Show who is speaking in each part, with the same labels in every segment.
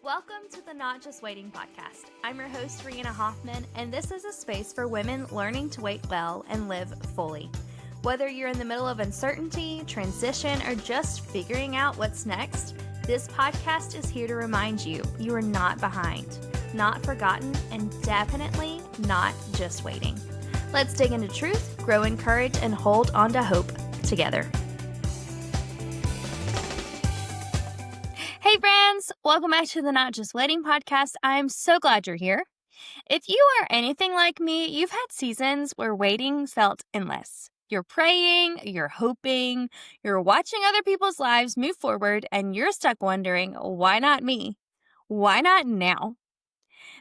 Speaker 1: Welcome to the Not Just Waiting podcast. I'm your host, Reanna Hoffman, and this is a space for women learning to wait well and live fully. Whether you're in the middle of uncertainty, transition, or just figuring out what's next, this podcast is here to remind you you are not behind, not forgotten, and definitely not just waiting. Let's dig into truth, grow in courage, and hold on to hope together. Hey friends, welcome back to the Not Just Waiting podcast. I'm so glad you're here. If you are anything like me, you've had seasons where waiting felt endless. You're praying, you're hoping, you're watching other people's lives move forward, and you're stuck wondering, why not me? Why not now?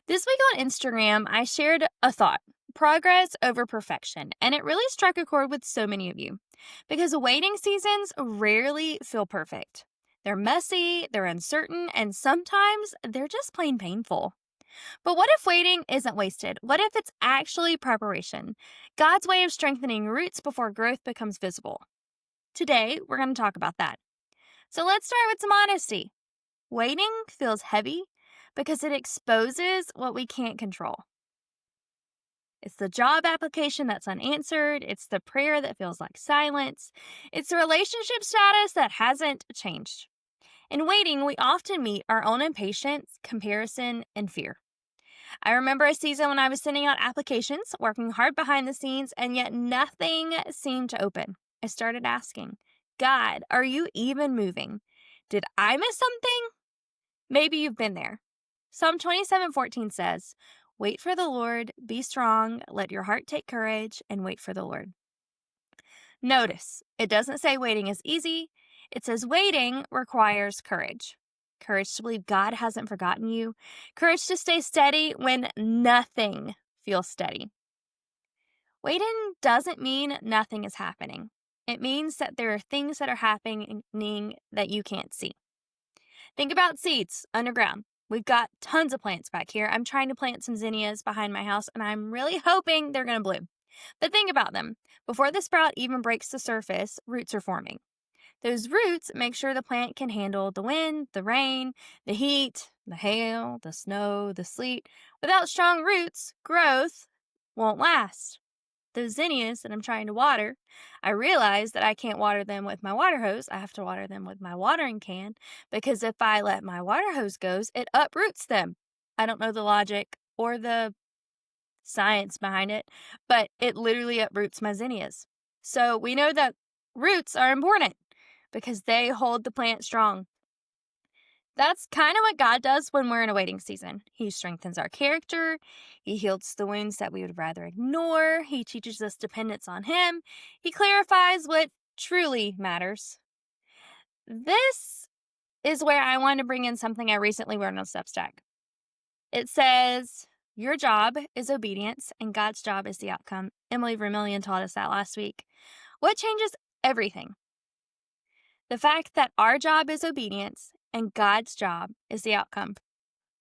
Speaker 1: This week on Instagram, I shared a thought, progress over perfection, and it really struck a chord with so many of you because waiting seasons rarely feel perfect. They're messy, they're uncertain, and sometimes they're just plain painful. But what if waiting isn't wasted? What if it's actually preparation? God's way of strengthening roots before growth becomes visible. Today, we're going to talk about that. So let's start with some honesty. Waiting feels heavy because it exposes what we can't control. It's the job application that's unanswered. It's the prayer that feels like silence. It's the relationship status that hasn't changed. In waiting, we often meet our own impatience, comparison, and fear. I remember a season when I was sending out applications, working hard behind the scenes, and yet nothing seemed to open. I started asking, God, are you even moving? Did I miss something? Maybe you've been there. Psalm 27:14 says, wait for the Lord, be strong, let your heart take courage, and wait for the Lord. Notice, it doesn't say waiting is easy. It says waiting requires courage. Courage to believe God hasn't forgotten you. Courage to stay steady when nothing feels steady. Waiting doesn't mean nothing is happening. It means that there are things that are happening that you can't see. Think about seeds underground. We've got tons of plants back here. I'm trying to plant some zinnias behind my house, and I'm really hoping they're going to bloom. But think about them. Before the sprout even breaks the surface, roots are forming. Those roots make sure the plant can handle the wind, the rain, the heat, the hail, the snow, the sleet. Without strong roots, growth won't last. Those zinnias that I'm trying to water, I realize that I can't water them with my water hose. I have to water them with my watering can because if I let my water hose go, it uproots them. I don't know the logic or the science behind it, but it literally uproots my zinnias. So we know that roots are important because they hold the plant strong. That's kind of what God does when we're in a waiting season. He strengthens our character. He heals the wounds that we would rather ignore. He teaches us dependence on Him. He clarifies what truly matters. This is where I want to bring in something I recently learned on Substack. It says, your job is obedience and God's job is the outcome. Emily Vermillion taught us that last week. What changes everything? The fact that our job is obedience and God's job is the outcome.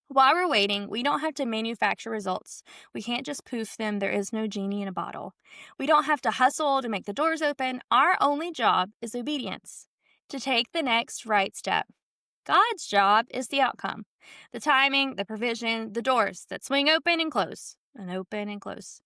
Speaker 1: While we're waiting, we don't have to manufacture results. We can't just poof them. There is no genie in a bottle. We don't have to hustle to make the doors open. Our only job is obedience, to take the next right step. God's job is the outcome, the timing, the provision, the doors that swing open and close, and open and close.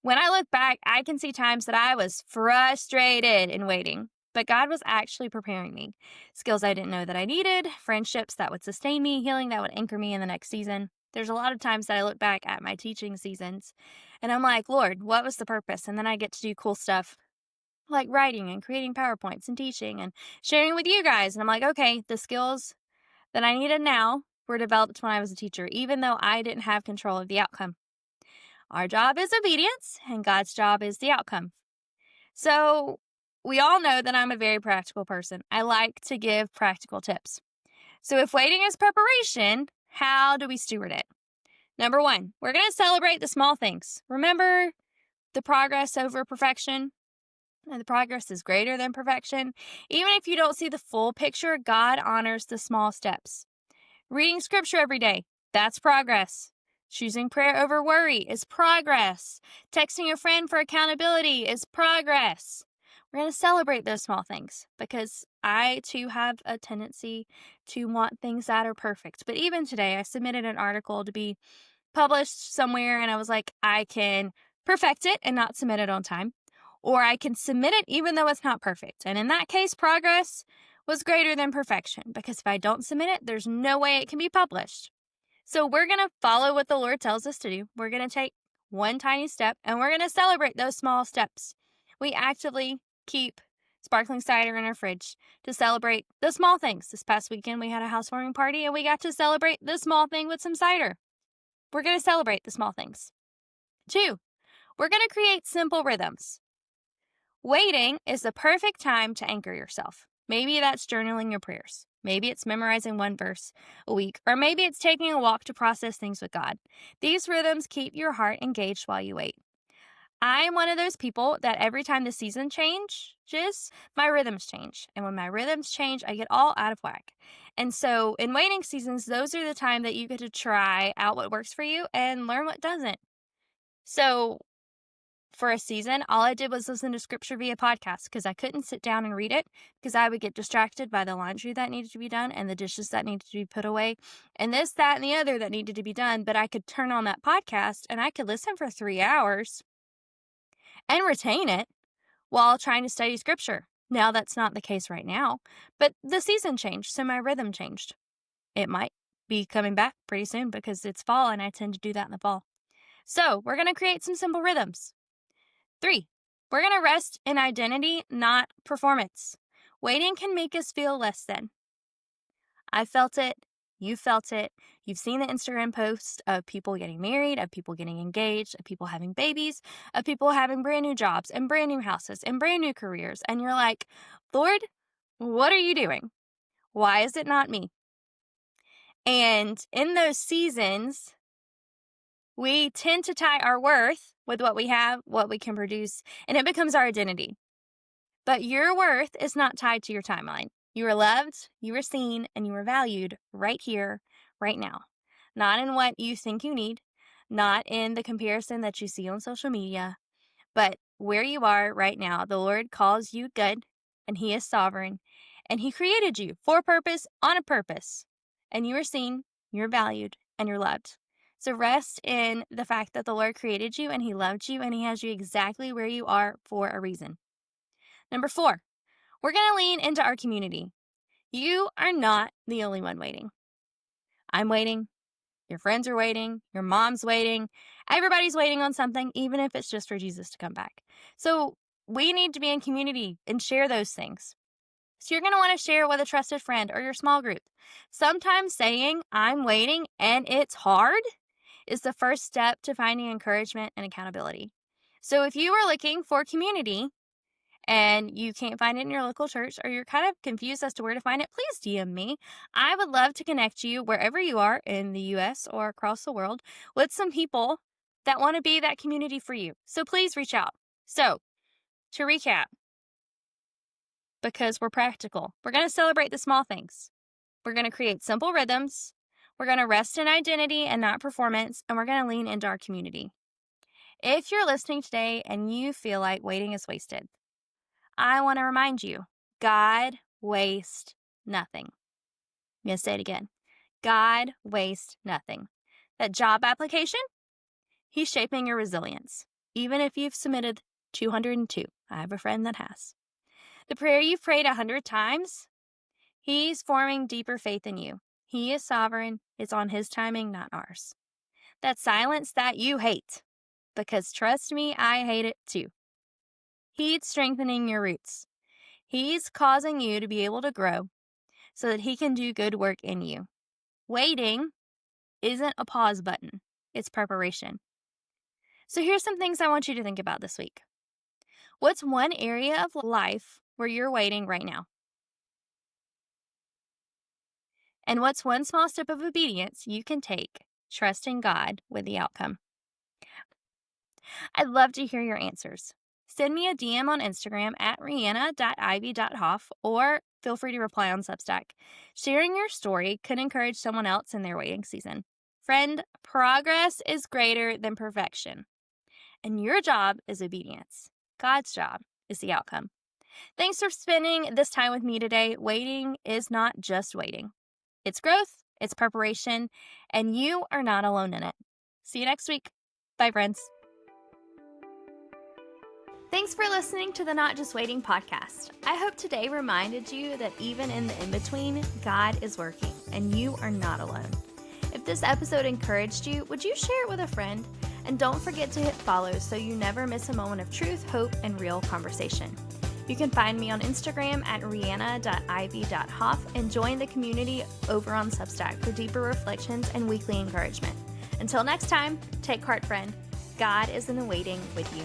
Speaker 1: When I look back, I can see times that I was frustrated in waiting. But God was actually preparing me. Skills I didn't know that I needed, friendships that would sustain me, healing that would anchor me in the next season. There's a lot of times that I look back at my teaching seasons and I'm like, Lord, what was the purpose? And then I get to do cool stuff like writing and creating PowerPoints and teaching and sharing with you guys. And I'm like, okay, the skills that I needed now were developed when I was a teacher, even though I didn't have control of the outcome. Our job is obedience and God's job is the outcome. So we all know that I'm a very practical person. I like to give practical tips. So if waiting is preparation, how do we steward it? Number one, we're going to celebrate the small things. Remember the progress over perfection? And the progress is greater than perfection. Even if you don't see the full picture, God honors the small steps. Reading scripture every day, that's progress. Choosing prayer over worry is progress. Texting a friend for accountability is progress. We're going to celebrate those small things because I too have a tendency to want things that are perfect. But even today, I submitted an article to be published somewhere, and I was like, I can perfect it and not submit it on time, or I can submit it even though it's not perfect. And in that case, progress was greater than perfection because if I don't submit it, there's no way it can be published. So we're going to follow what the Lord tells us to do. We're going to take one tiny step and we're going to celebrate those small steps. We actively keep sparkling cider in our fridge to celebrate the small things. This past weekend, we had a housewarming party and we got to celebrate the small thing with some cider. We're going to celebrate the small things. 2, we're going to create simple rhythms. Waiting is the perfect time to anchor yourself. Maybe that's journaling your prayers. Maybe it's memorizing one verse a week, or maybe it's taking a walk to process things with God. These rhythms keep your heart engaged while you wait. I'm one of those people that every time the season changes, my rhythms change. And when my rhythms change, I get all out of whack. And so in waiting seasons, those are the time that you get to try out what works for you and learn what doesn't. So for a season, all I did was listen to scripture via podcast because I couldn't sit down and read it because I would get distracted by the laundry that needed to be done and the dishes that needed to be put away and this, that, and the other that needed to be done. But I could turn on that podcast and I could listen for 3 hours and retain it while trying to study scripture. Now, that's not the case right now, but the season changed, so my rhythm changed. It might be coming back pretty soon because it's fall and I tend to do that in the fall. So we're going to create some simple rhythms. 3, we're going to rest in identity, not performance. Waiting can make us feel less than. I felt it. You felt it. You've seen the Instagram posts of people getting married, of people getting engaged, of people having babies, of people having brand new jobs and brand new houses and brand new careers. And you're like, Lord, what are you doing? Why is it not me? And in those seasons, we tend to tie our worth with what we have, what we can produce, and it becomes our identity. But your worth is not tied to your timeline. You are loved, you are seen, and you are valued right here, right now. Not in what you think you need, not in the comparison that you see on social media, but where you are right now. The Lord calls you good, and He is sovereign, and He created you for a purpose, on a purpose. And you are seen, you're valued, and you're loved. So rest in the fact that the Lord created you, and He loved you, and He has you exactly where you are for a reason. Number 4, we're going to lean into our community. You are not the only one waiting. I'm waiting. Your friends are waiting. Your mom's waiting. Everybody's waiting on something, even if it's just for Jesus to come back. So we need to be in community and share those things. So you're going to want to share with a trusted friend or your small group. Sometimes saying, I'm waiting and it's hard is the first step to finding encouragement and accountability. So if you are looking for community, and you can't find it in your local church or you're kind of confused as to where to find it, please DM me. I would love to connect you wherever you are in the US or across the world with some people that want to be that community for you. So please reach out. So to recap, because we're practical, we're going to celebrate the small things. We're going to create simple rhythms. We're going to rest in identity and not performance, and we're going to lean into our community. If you're listening today and you feel like waiting is wasted, I want to remind you, God wastes nothing. I'm going to say it again. God wastes nothing. That job application, He's shaping your resilience. Even if you've submitted 202, I have a friend that has. The prayer you've prayed 100 times, He's forming deeper faith in you. He is sovereign. It's on His timing, not ours. That silence that you hate, because trust me, I hate it too. He's strengthening your roots. He's causing you to be able to grow so that He can do good work in you. Waiting isn't a pause button. It's preparation. So here's some things I want you to think about this week. What's one area of life where you're waiting right now? And what's one small step of obedience you can take, trusting God with the outcome? I'd love to hear your answers. Send me a DM on Instagram at reanna.ivy.hoff or feel free to reply on Substack. Sharing your story could encourage someone else in their waiting season. Friend, progress is greater than perfection. And your job is obedience. God's job is the outcome. Thanks for spending this time with me today. Waiting is not just waiting, it's growth, it's preparation, and you are not alone in it. See you next week. Bye, friends. Thanks for listening to the Not Just Waiting podcast. I hope today reminded you that even in the in-between, God is working and you are not alone. If this episode encouraged you, would you share it with a friend? And don't forget to hit follow so you never miss a moment of truth, hope, and real conversation. You can find me on Instagram at reanna.ivy.hoff and join the community over on Substack for deeper reflections and weekly encouragement. Until next time, take heart, friend. God is in the waiting with you.